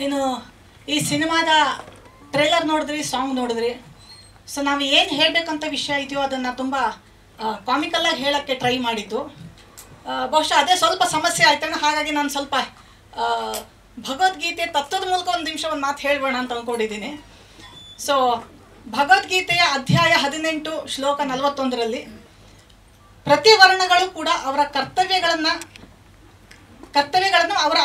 ಇನ್ನು ಈ ಸಿನಿಮಾದ ಟ್ರೇಲರ್ ನೋಡಿದ್ರಿ, ಸಾಂಗ್ ನೋಡಿದ್ರಿ. ಸೊ ನಾವು ಏನು ಹೇಳಬೇಕಂತ ವಿಷಯ ಇದೆಯೋ ಅದನ್ನು ತುಂಬ ಕಾಮಿಕಲ್ಲಾಗಿ ಹೇಳೋಕ್ಕೆ ಟ್ರೈ ಮಾಡಿದ್ದು. ಬಹುಶಃ ಅದೇ ಸ್ವಲ್ಪ ಸಮಸ್ಯೆ ಆಯ್ತಾನೆ. ಹಾಗಾಗಿ ನಾನು ಸ್ವಲ್ಪ ಭಗವದ್ಗೀತೆ ತತ್ವದ ಮೂಲಕ ಒಂದು ನಿಮಿಷ ಒಂದು ಮಾತು ಹೇಳಬೇಡ ಅಂತ ಅಂದ್ಕೊಂಡಿದ್ದೀನಿ. ಸೊ ಭಗವದ್ಗೀತೆಯ ಅಧ್ಯಾಯ 18 ಶ್ಲೋಕ 41ರಲ್ಲಿ ಪ್ರತಿ ವರ್ಣಗಳು ಕೂಡ ಅವರ ಕರ್ತವ್ಯಗಳನ್ನು ಅವರ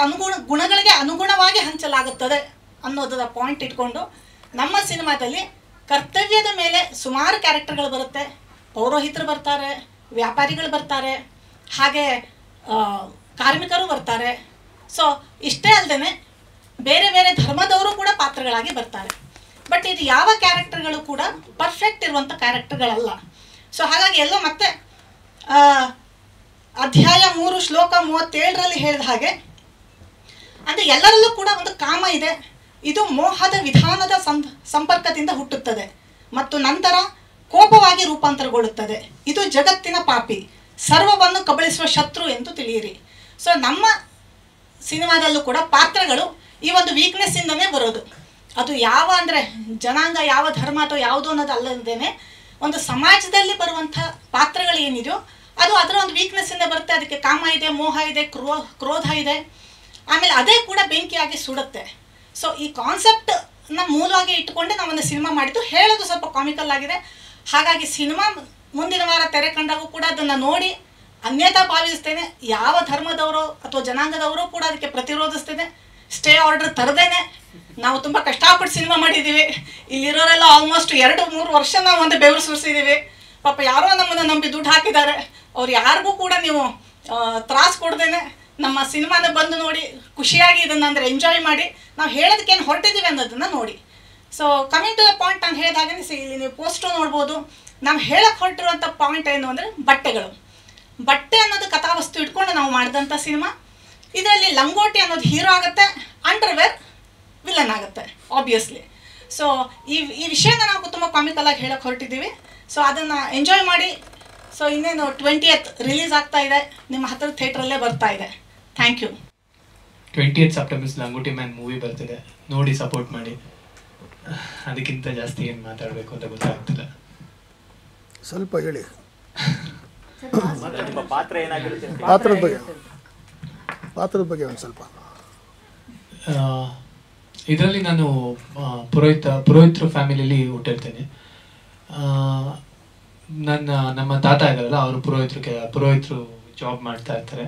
ಗುಣಗಳಿಗೆ ಅನುಗುಣವಾಗಿ ಹಂಚಲಾಗುತ್ತದೆ ಅನ್ನೋದರ ಪಾಯಿಂಟ್ ಇಟ್ಕೊಂಡು ನಮ್ಮ ಸಿನಿಮಾದಲ್ಲಿ ಕರ್ತವ್ಯದ ಮೇಲೆ ಸುಮಾರು ಕ್ಯಾರೆಕ್ಟರ್ಗಳು ಬರುತ್ತೆ. ಪೌರೋಹಿತರು ಬರ್ತಾರೆ, ವ್ಯಾಪಾರಿಗಳು ಬರ್ತಾರೆ, ಹಾಗೆ ಕಾರ್ಮಿಕರು ಬರ್ತಾರೆ. ಸೊ ಇಷ್ಟೇ ಅಲ್ಲದೆ ಬೇರೆ ಬೇರೆ ಧರ್ಮದವರು ಕೂಡ ಪಾತ್ರಗಳಾಗಿ ಬರ್ತಾರೆ. ಬಟ್ ಇದು ಯಾವ ಕ್ಯಾರೆಕ್ಟರ್ಗಳು ಕೂಡ ಪರ್ಫೆಕ್ಟ್ ಇರುವಂಥ ಕ್ಯಾರೆಕ್ಟರ್ಗಳಲ್ಲ. ಸೊ ಹಾಗಾಗಿ ಎಲ್ಲೋ ಮತ್ತೆ ಅಧ್ಯಾಯ 3 ಶ್ಲೋಕ 37ರಲ್ಲಿ ಹೇಳಿದ ಹಾಗೆ ಅಂದರೆ ಎಲ್ಲರಲ್ಲೂ ಕೂಡ ಒಂದು ಕಾಮ ಇದೆ. ಇದು ಮೋಹದ ವಿಧಾನದ ಸಂಪರ್ಕದಿಂದ ಹುಟ್ಟುತ್ತದೆ ಮತ್ತು ನಂತರ ಕೋಪವಾಗಿ ರೂಪಾಂತರಗೊಳ್ಳುತ್ತದೆ. ಇದು ಜಗತ್ತಿನ ಪಾಪಿ, ಸರ್ವವನ್ನು ಕಬಳಿಸುವ ಶತ್ರು ಎಂದು ತಿಳಿಯಿರಿ. ಸೊ ನಮ್ಮ ಸಿನಿಮಾದಲ್ಲೂ ಕೂಡ ಪಾತ್ರಗಳು ಈ ಒಂದು ವೀಕ್ನೆಸ್ಸಿಂದನೇ ಬರೋದು. ಅದು ಯಾವ ಅಂದರೆ ಜನಾಂಗ, ಯಾವ ಧರ್ಮ ಅಥವಾ ಯಾವುದು ಅನ್ನೋದು ಅಲ್ಲದೇನೆ ಒಂದು ಸಮಾಜದಲ್ಲಿ ಬರುವಂಥ ಪಾತ್ರಗಳು ಏನಿದೆಯೋ ಅದು ಅದರ ಒಂದು ವೀಕ್ನೆಸ್ಸಿಂದ ಬರುತ್ತೆ. ಅದಕ್ಕೆ ಕಾಮ ಇದೆ, ಮೋಹ ಇದೆ, ಕ್ರೋಧ ಇದೆ, ಆಮೇಲೆ ಅದೇ ಕೂಡ ಬೆಂಕಿಯಾಗಿ ಸುಡುತ್ತೆ. ಸೊ ಈ ಕಾನ್ಸೆಪ್ಟನ್ನ ಮೂಲವಾಗಿ ಇಟ್ಟುಕೊಂಡೆ ನಾವೊಂದು ಸಿನಿಮಾ ಮಾಡಿದ್ದು. ಹೇಳೋದು ಸ್ವಲ್ಪ ಕಾಮಿಕಲ್ ಆಗಿದೆ. ಹಾಗಾಗಿ ಸಿನಿಮಾ ಮುಂದಿನ ವಾರ ತೆರೆ ಕಂಡಾಗೂ ಕೂಡ ಅದನ್ನು ನೋಡಿ ಅನ್ಯತಾ ಭಾವಿಸ್ತೇನೆ. ಯಾವ ಧರ್ಮದವರು ಅಥವಾ ಜನಾಂಗದವರು ಕೂಡ ಅದಕ್ಕೆ ಪ್ರತಿರೋಧಿಸ್ತೇನೆ. ಸ್ಟೇ ಆರ್ಡರ್ ತರದೇನೆ ನಾವು ತುಂಬ ಕಷ್ಟಪಟ್ಟು ಸಿನಿಮಾ ಮಾಡಿದ್ದೀವಿ. ಇಲ್ಲಿರೋರೆಲ್ಲ ಆಲ್ಮೋಸ್ಟ್ 2-3 ವರ್ಷ ನಾವು ಒಂದು ಬೆವರು ಸುರಿಸಿದ್ದೀವಿ. ಪಾಪ ಯಾರೋ ನಮ್ಮನ್ನು ನಂಬಿ ದುಡ್ಡು ಹಾಕಿದ್ದಾರೆ. ಅವ್ರು ಯಾರಿಗೂ ಕೂಡ ನೀವು ತ್ರಾಸು ಕೊಡ್ದೇನೆ ನಮ್ಮ ಸಿನಿಮಾನ ಬಂದು ನೋಡಿ ಖುಷಿಯಾಗಿ ಇದನ್ನು ಅಂದರೆ ಎಂಜಾಯ್ ಮಾಡಿ ನಾವು ಹೇಳೋದಕ್ಕೇನು ಹೊರಟಿದ್ದೀವಿ ಅನ್ನೋದನ್ನು ನೋಡಿ. So coming to the point, ನಾನು ಹೇಳಿದಾಗೆ ಇಲ್ಲಿ ನೀವು ಪೋಸ್ಟರ್ ನೋಡ್ಬೋದು. ನಾವು ಹೇಳಕ್ಕೆ ಹೊರಟಿರುವಂಥ ಪಾಯಿಂಟ್ ಏನು ಅಂದರೆ ಬಟ್ಟೆ ಅನ್ನೋದು ಕಥಾವಸ್ತು ಇಟ್ಕೊಂಡು ನಾವು ಮಾಡಿದಂಥ ಸಿನಿಮಾ. ಇದರಲ್ಲಿ ಲಂಗೋಟಿ ಅನ್ನೋದು ಹೀರೋ ಆಗುತ್ತೆ, ಅಂಡರ್ವೇರ್ ವಿಲನ್ ಆಗುತ್ತೆ ಆಬ್ವಿಯಸ್ಲಿ. ಸೊ ಈ ವಿಷಯನ ನಾವು ತುಂಬ ಕಾಮಿಕಲಾಗಿ ಹೇಳಕ್ಕೆ ಹೊರಟಿದ್ದೀವಿ. ಸೊ ಅದನ್ನು ಎಂಜಾಯ್ ಮಾಡಿ. ಸೊ ಇನ್ನೇನು 20th ರಿಲೀಸ್ ಆಗ್ತಾ ಇದೆ, ನಿಮ್ಮ ಹತ್ತಿರ ಥಿಯೇಟ್ರಲ್ಲೇ ಬರ್ತಾ ಇದೆ. Thank you. 20th September Langoti man movie ಬರ್ತಿದೆ, ನೋಡಿ ಸಪೋರ್ಟ್ ಮಾಡಿ. ಅದಕ್ಕಿಂತ ಜಾಸ್ತಿ ಏನು ಮಾತಾಡಬೇಕು ಅಂತ ಗೊತ್ತಾಗ್ತಿಲ್ಲ. ಸ್ವಲ್ಪ ಹೇಳಿ ಪಾತ್ರದ ಬಗ್ಗೆ ಒಂದು ಸ್ವಲ್ಪ. ಇದರಲ್ಲಿ ನಾನು ಪುರೋಹಿತರು ಫ್ಯಾಮಿಲಿಯಲ್ಲಿ ಹುಟ್ಟಿರ್ತೇನೆ. ನಮ್ಮ ತಾತ ಇದ್ದಾರಲ್ಲ, ಅವರು ಪುರೋಹಿತರು ಜಾಬ್ ಮಾಡ್ತಾ ಇರ್ತಾರೆ.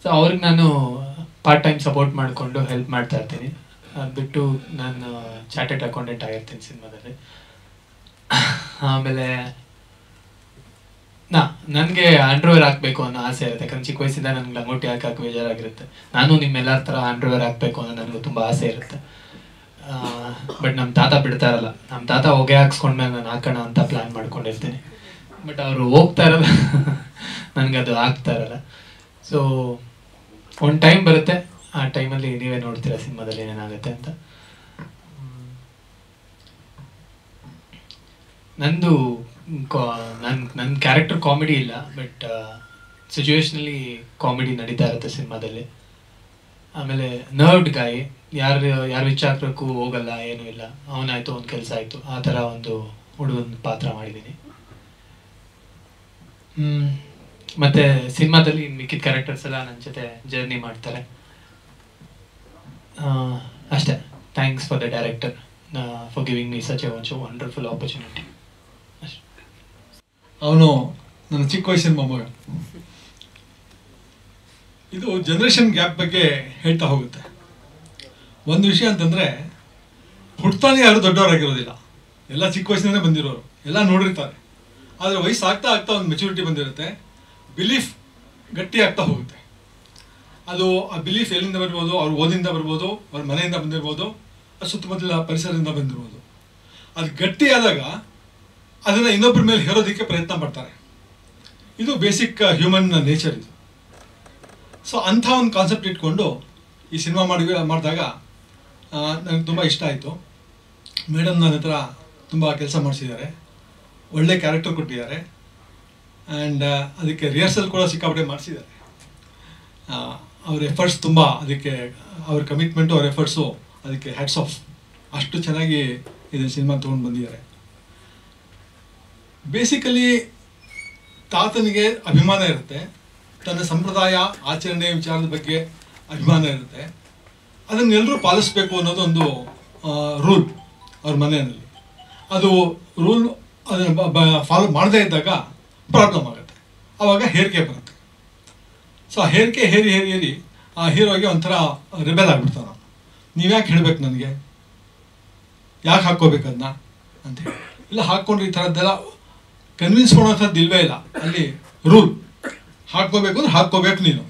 ಸೊ ಅವ್ರಿಗೆ ನಾನು ಪಾರ್ಟ್ ಟೈಮ್ ಸಪೋರ್ಟ್ ಮಾಡಿಕೊಂಡು ಹೆಲ್ಪ್ ಮಾಡ್ತಾ ಇರ್ತೀನಿ. ಅದು ಬಿಟ್ಟು ನಾನು ಚಾರ್ಟೆಡ್ ಅಕೌಂಟೆಂಟ್ ಆಗಿರ್ತೀನಿ ಸಿನಿಮಾದಲ್ಲಿ. ಆಮೇಲೆ ನನಗೆ ಅಂಡರ್ವೇರ್ ಹಾಕಬೇಕು ಅನ್ನೋ ಆಸೆ ಇರುತ್ತೆ. ಯಾಕಂದ್ರೆ ಚಿಕ್ಕ ವಯಸ್ಸಿಂದ ನನಗೆ ಲಂಗೋಟಿ ಹಾಕಕ್ಕೆ ಬೇಜಾರಾಗಿರುತ್ತೆ. ನಾನು ನಿಮ್ಮೆಲ್ಲರ ಥರ ಅಂಡರ್ವೇರ್ ಹಾಕಬೇಕು ಅನ್ನೋ ನನಗೂ ತುಂಬ ಆಸೆ ಇರುತ್ತೆ. ಬಟ್ ನಮ್ಮ ತಾತ ಬಿಡ್ತಾ ಇರಲ್ಲ. ನಮ್ಮ ತಾತ ಹೊಗೆ ಹಾಕ್ಸ್ಕೊಂಡ್ಮೇಲೆ ನಾನು ಹಾಕೋಣ ಅಂತ ಪ್ಲ್ಯಾನ್ ಮಾಡ್ಕೊಂಡಿರ್ತೀನಿ. ಬಟ್ ಅವರು ಹೋಗ್ತಾ ಇರಲ್ಲ, ನನಗದು ಆಗ್ತಾ ಇರಲ್ಲ. ಸೊ ಒಂದು ಟೈಮ್ ಬರುತ್ತೆ, ಆ ಟೈಮಲ್ಲಿ ನೀವೇ ನೋಡ್ತೀರಾ ಸಿನಿಮಾದಲ್ಲಿ ಏನೇನಾಗುತ್ತೆ ಅಂತ. ನನ್ನ ಕ್ಯಾರೆಕ್ಟರ್ ಕಾಮಿಡಿ ಇಲ್ಲ, ಬಟ್ ಸಿಚುವೇಶನಲ್ಲಿ ಕಾಮಿಡಿ ನಡೀತಾ ಇರುತ್ತೆ ಸಿನಿಮಾದಲ್ಲಿ. ಆಮೇಲೆ ನರ್ವ್ಡ್ ಗಾಯ್, ಯಾರು ವಿಚಾರಕ್ಕೂ ಹೋಗಲ್ಲ, ಏನೂ ಇಲ್ಲ, ಅವನಾಯ್ತು ಒಂದು ಕೆಲಸ ಆಯಿತು, ಆ ಥರ ಒಂದು ಹುಡುಗನ ಪಾತ್ರ ಮಾಡಿದ್ದೀನಿ. ಮತ್ತು ಸಿನಿಮಾದಲ್ಲಿ ಮಿಕ್ಕಿದ ಕ್ಯಾರೆಕ್ಟರ್ಸ್ ಎಲ್ಲ ನನ್ನ ಜೊತೆ ಜರ್ನಿ ಮಾಡ್ತಾರೆ. ಅಷ್ಟೇ. Thanks for the director for giving me such A wonderful opportunity. ಅವನು ನನ್ನ ಚಿಕ್ಕ ವಯಸ್ಸಿನ ಮೊಮ್ಮಗ. ಇದು ಜನರೇಷನ್ ಗ್ಯಾಪ್ ಬಗ್ಗೆ ಹೇಳ್ತಾ ಹೋಗುತ್ತೆ. ಒಂದು ವಿಷಯ ಅಂತಂದರೆ, ಹುಡ್ತಾನೆ ಯಾರು ದೊಡ್ಡವರಾಗಿರೋದಿಲ್ಲ, ಎಲ್ಲ ಚಿಕ್ಕ ವಯಸ್ಸಿನೇ ಬಂದಿರೋರು, ಎಲ್ಲ ನೋಡಿರ್ತಾರೆ. ಆದರೆ ವಯಸ್ಸು ಆಗ್ತಾ ಆಗ್ತಾ ಒಂದು ಮೆಚುರಿಟಿ ಬಂದಿರುತ್ತೆ, ಬಿಲೀಫ್ ಗಟ್ಟಿ ಆಗ್ತಾ ಹೋಗುತ್ತೆ. ಅದು ಆ ಬಿಲೀಫ್ ಎಲ್ಲಿಂದ ಬರ್ಬೋದು, ಅವ್ರ ಓದಿಂದ ಬರ್ಬೋದು, ಅವ್ರ ಮನೆಯಿಂದ ಬಂದಿರ್ಬೋದು, ಸುತ್ತಮುತ್ತಲ ಪರಿಸರದಿಂದ ಬಂದಿರ್ಬೋದು. ಅದು ಗಟ್ಟಿಯಾದಾಗ ಅದನ್ನು ಇನ್ನೊಬ್ಬರ ಮೇಲೆ ಹೇರೋದಕ್ಕೆ ಪ್ರಯತ್ನ ಪಡ್ತಾರೆ. ಇದು ಬೇಸಿಕ್ ಹ್ಯೂಮನ್ ನೇಚರ್ ಇದು. ಸೊ ಅಂಥ ಒಂದು ಕಾನ್ಸೆಪ್ಟ್ ಇಟ್ಕೊಂಡು ಈ ಸಿನಿಮಾ ಮಾಡಿದಾಗ ನನಗೆ ತುಂಬ ಇಷ್ಟ ಆಯಿತು. ಮೇಡಮ್ ನನ್ನ ಹತ್ರ ತುಂಬ ಕೆಲಸ ಮಾಡಿಸಿದ್ದಾರೆ, ಒಳ್ಳೆ ಕ್ಯಾರೆಕ್ಟರ್ ಕೊಟ್ಟಿದ್ದಾರೆ, ಆ್ಯಂಡ್ ಅದಕ್ಕೆ ರಿಹರ್ಸಲ್ ಕೂಡ ಸಿಕ್ಕಾಪಟ್ಟೆ ಮಾಡಿಸಿದ್ದಾರೆ. ಅವ್ರ ಎಫರ್ಟ್ಸ್ ತುಂಬ, ಅದಕ್ಕೆ ಅವ್ರ ಕಮಿಟ್ಮೆಂಟು, ಅವ್ರ ಎಫರ್ಟ್ಸು ಅದಕ್ಕೆ ಹ್ಯಾಟ್ಸ್ ಆಫ್. ಅಷ್ಟು ಚೆನ್ನಾಗಿ ಇದನ್ನು ಸಿನಿಮಾ ತೊಗೊಂಡು ಬಂದಿದ್ದಾರೆ. ಬೇಸಿಕಲಿ ತಾತನಿಗೆ ಅಭಿಮಾನ ಇರುತ್ತೆ, ತನ್ನ ಸಂಪ್ರದಾಯ ಆಚರಣೆ ವಿಚಾರದ ಬಗ್ಗೆ ಅಭಿಮಾನ ಇರುತ್ತೆ. ಅದನ್ನೆಲ್ಲರೂ ಪಾಲಿಸಬೇಕು ಅನ್ನೋದೊಂದು ರೂಲ್ ಅವ್ರ ಮನೆಯಲ್ಲಿ. ಅದು ರೂಲ್ ಅದನ್ನು ಫಾಲೋ ಮಾಡದೇ ಇದ್ದಾಗ ಪ್ರಾಬ್ಲಮ್ ಆಗುತ್ತೆ, ಆವಾಗ ಹೇರಿಕೆ ಬರುತ್ತೆ. ಸೊ ಆ ಹೇರಿಕೆ ಹೇರಿ ಆ ಹೀರೋಗೆ ಒಂಥರ ರಿಬೆಲ್ ಆಗಿಬಿಡ್ತಾನೆ. ನೀವ್ಯಾಕೆ ಹೇಳಬೇಕು ನನಗೆ, ಯಾಕೆ ಹಾಕ್ಕೋಬೇಕು ಅದನ್ನ ಅಂತೇಳಿ. ಇಲ್ಲ ಹಾಕ್ಕೊಂಡ್ರೆ ಈ ಥರದ್ದೆಲ್ಲ ಕನ್ವಿನ್ಸ್ ಮಾಡೋಂಥದ್ದು ಇಲ್ವೇ ಇಲ್ಲ. ಅಲ್ಲಿ ರೂಲ್ ಹಾಕ್ಕೋಬೇಕು ಅಂದ್ರೆ ಹಾಕ್ಕೋಬೇಕು ನೀನು,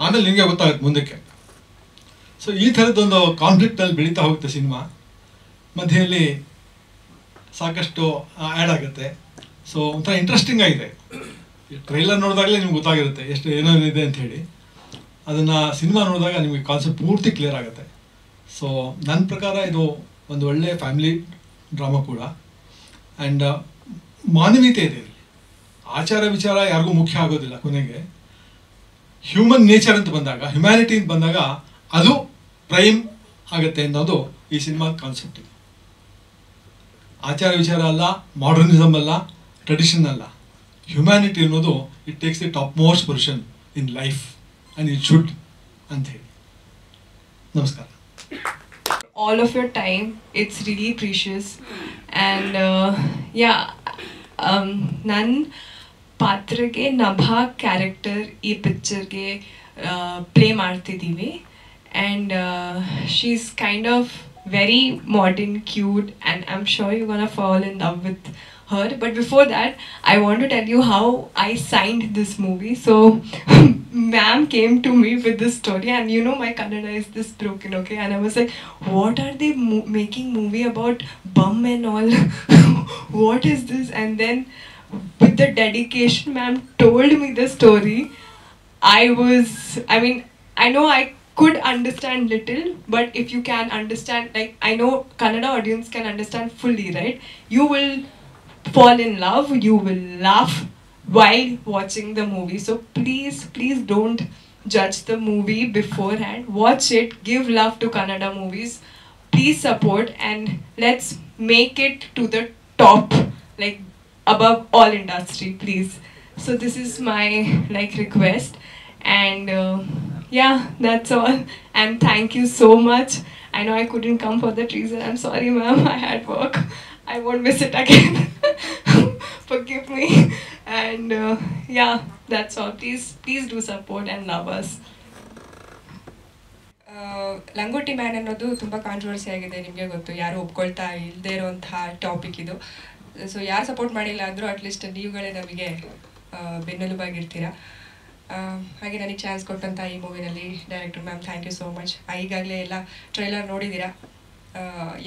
ಆಮೇಲೆ ನಿನಗೆ ಗೊತ್ತಾಗುತ್ತೆ ಮುಂದಕ್ಕೆ. ಸೊ ಈ ಥರದ್ದೊಂದು ಕಾನ್ಫ್ಲಿಕ್ಟಲ್ಲಿ ಬೆಳೀತಾ ಹೋಗುತ್ತೆ ಸಿನಿಮಾ. ಮಧ್ಯೆಯಲ್ಲಿ ಸಾಕಷ್ಟು ಆ್ಯಡ್ ಆಗುತ್ತೆ. ಸೊ ಒಂಥರ ಇಂಟ್ರೆಸ್ಟಿಂಗ್ ಆಗಿದೆ. ಟ್ರೈಲರ್ ನೋಡಿದಾಗಲೇ ನಿಮ್ಗೆ ಗೊತ್ತಾಗಿರುತ್ತೆ ಎಷ್ಟು ಏನೇನಿದೆ ಅಂತ ಹೇಳಿ. ಅದನ್ನು ಸಿನಿಮಾ ನೋಡಿದಾಗ ನಿಮಗೆ ಕಾನ್ಸೆಪ್ಟ್ ಪೂರ್ತಿ ಕ್ಲಿಯರ್ ಆಗುತ್ತೆ. ಸೊ ನನ್ನ ಪ್ರಕಾರ ಇದು ಒಂದು ಒಳ್ಳೆಯ ಫ್ಯಾಮಿಲಿ ಡ್ರಾಮಾ ಕೂಡ. ಆ್ಯಂಡ್ ಮಾನವೀಯತೆ ಇದೆ ಇಲ್ಲಿ. ಆಚಾರ ವಿಚಾರ ಯಾರಿಗೂ ಮುಖ್ಯ ಆಗೋದಿಲ್ಲ. ಕೊನೆಗೆ ಹ್ಯೂಮನ್ ನೇಚರ್ ಅಂತ ಬಂದಾಗ, ಹ್ಯುಮ್ಯಾನಿಟಿ ಅಂತ ಬಂದಾಗ ಅದು ಪ್ರೈಮ್ ಆಗುತ್ತೆ ಅನ್ನೋದು ಈ ಸಿನಿಮಾದ ಕಾನ್ಸೆಪ್ಟ್. ಇದು ಆಚಾರ ವಿಚಾರ ಅಲ್ಲ, ಮಾಡರ್ನಿಸಮ್ ಅಲ್ಲ, ಟ್ರೆಡಿಷನ್ ಅಲ್ಲ. ಹ್ಯುಮ್ಯಾನಿಟಿ ಅನ್ನೋದು it takes the top most position in life and it should ಅಂತ ಹೇಳಿ. ನಮಸ್ಕಾರ. All of your time, it's really precious. And ನನ್ನ ಪಾತ್ರಗೆ ನಭಾ ಕ್ಯಾರೆಕ್ಟರ್ ಈ ಪಿಕ್ಚರ್ಗೆ ಪ್ಲೇ ಮಾಡ್ತಿದ್ದೀವಿ. And she is kind of very modern, cute, and I'm sure you're gonna fall in love with her. But before that, I want to tell you how I signed this movie. So ma'am came to me with this story, and you know my Kannada is this broken, okay? And I was like, what are they making movie about bum and all? What is this? And then with the dedication ma'am told me the story, I know I could understand little, but if you can understand, like I know Kannada audience can understand fully, right? You will fall in love, you will laugh while watching the movie. So please don't judge the movie beforehand. Watch it, give love to Kannada movies. Please support and let's make it to the top, like above all industry, please. So this is my request, and yeah, that's all. And thank you so much. I know I couldn't come for that reason. I'm sorry ma'am, I had work. I won't miss it again. Forgive me. And yeah, that's all. Please do support and love us. Langoti man ಅನ್ನೋದು ತುಂಬ controversy ಆಗಿದೆ, ನಿಮಗೆ ಗೊತ್ತು. ಯಾರು ಒಪ್ಕೊಳ್ತಾ ಇಲ್ಲದೆ ಇರೋಂತಹ topic ಇದು. ಸೊ ಯಾರು ಸಪೋರ್ಟ್ ಮಾಡಿಲ್ಲ ಅಂದರೂ ಅಟ್ಲೀಸ್ಟ್ ನೀವುಗಳೇ ನಮಗೆ ಬೆನ್ನೆಲುಬಾಗಿರ್ತೀರಾ. ಹಾಗೆ ನನಗೆ ಚಾನ್ಸ್ ಕೊಟ್ಟಂಥ ಈ ಮೂವಿನಲ್ಲಿ director ma'am thank you so much. ಈಗಾಗಲೇ ಎಲ್ಲ ಟ್ರೈಲರ್ ನೋಡಿದ್ದೀರಾ,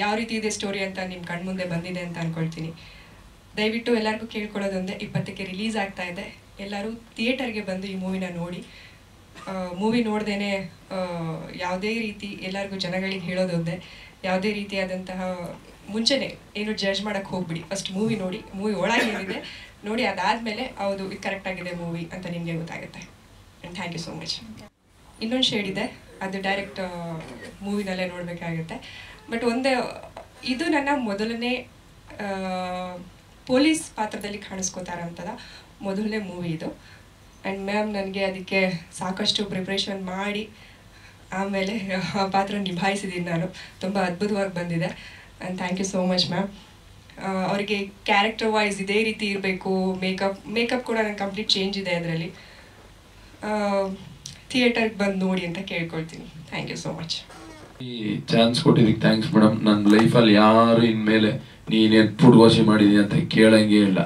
ಯಾವ ರೀತಿ ಇದೆ ಸ್ಟೋರಿ ಅಂತ ನಿಮ್ಮ ಕಣ್ಮುಂದೆ ಬಂದಿದೆ ಅಂತ ಅಂದ್ಕೊಳ್ತೀನಿ. ದಯವಿಟ್ಟು ಎಲ್ಲರಿಗೂ ಕೇಳ್ಕೊಳ್ಳೋದೊಂದೇ, 20ಕ್ಕೆ ರಿಲೀಸ್ ಆಗ್ತಾ ಇದೆ. ಎಲ್ಲರೂ ಥಿಯೇಟರ್ಗೆ ಬಂದು ಈ ಮೂವಿನ ನೋಡಿ. ಮೂವಿ ನೋಡ್ದೇನೆ ಯಾವುದೇ ರೀತಿ ಎಲ್ಲರಿಗೂ ಜನಗಳಿಗೆ ಹೇಳೋದೊಂದೇ, ಯಾವುದೇ ರೀತಿಯಾದಂತಹ ಮುಂಚೆನೇ ಏನು ಜಡ್ಜ್ ಮಾಡೋಕ್ಕೆ ಹೋಗ್ಬಿಡಿ. ಫಸ್ಟ್ ಮೂವಿ ನೋಡಿ, ಮೂವಿ ಒಳಗೆ ಏನಿದೆ ನೋಡಿ, ಅದಾದಮೇಲೆ ಹೌದು ಇದು ಕರೆಕ್ಟ್ ಆಗಿದೆ ಮೂವಿ ಅಂತ ನಿಮಗೆ ಗೊತ್ತಾಗುತ್ತೆ. And thank you so much. ಇನ್ನೊಂದು ಶೇಡ್ ಇದೆ, ಅದು ಡೈರೆಕ್ಟ್ ಮೂವಿನಲ್ಲೇ ನೋಡಬೇಕಾಗುತ್ತೆ. ಬಟ್ ಇದು ನನ್ನ ಮೊದಲನೇ ಪೊಲೀಸ್ ಪಾತ್ರದಲ್ಲಿ ಕಾಣಿಸ್ಕೋತಾರಂಥದ ಮೊದಲನೇ ಮೂವಿ ಇದು. ಆ್ಯಂಡ್ ಮ್ಯಾಮ್ ನನಗೆ ಅದಕ್ಕೆ ಸಾಕಷ್ಟು ಪ್ರಿಪ್ರೇಷನ್ ಮಾಡಿ ಆಮೇಲೆ ಆ ಪಾತ್ರ ನಿಭಾಯಿಸಿದ್ದೀನಿ ನಾನು. ತುಂಬ ಅದ್ಭುತವಾಗಿ ಬಂದಿದೆ. And thank you so much ma'am. ಅವರಿಗೆ ಕ್ಯಾರೆಕ್ಟರ್ ವೈಸ್ ಇದೇ ರೀತಿ ಇರಬೇಕು. ಮೇಕಪ್ ಕೂಡ ನನಗೆ ಕಂಪ್ಲೀಟ್ ಚೇಂಜ್ ಇದೆ ಅದರಲ್ಲಿ. ಥಿಯೇಟರ್ಗೆ ಬಂದು ನೋಡಿ ಅಂತ ಕೇಳ್ಕೊಳ್ತೀನಿ. Thank you so much. ಈ ಚಾನ್ಸ್ ಕೊಟ್ಟಿದ್ದಕ್ಕೆ ಥ್ಯಾಂಕ್ಸ್ ಮೇಡಮ್. ನನ್ನ ಲೈಫಲ್ಲಿ ಯಾರು ಇನ್ಮೇಲೆ ನೀನೇನು ಪುಡ್ಗೋಸಿ ಮಾಡಿದೀನಿ ಅಂತ ಕೇಳಂಗೆ ಇಲ್ಲ.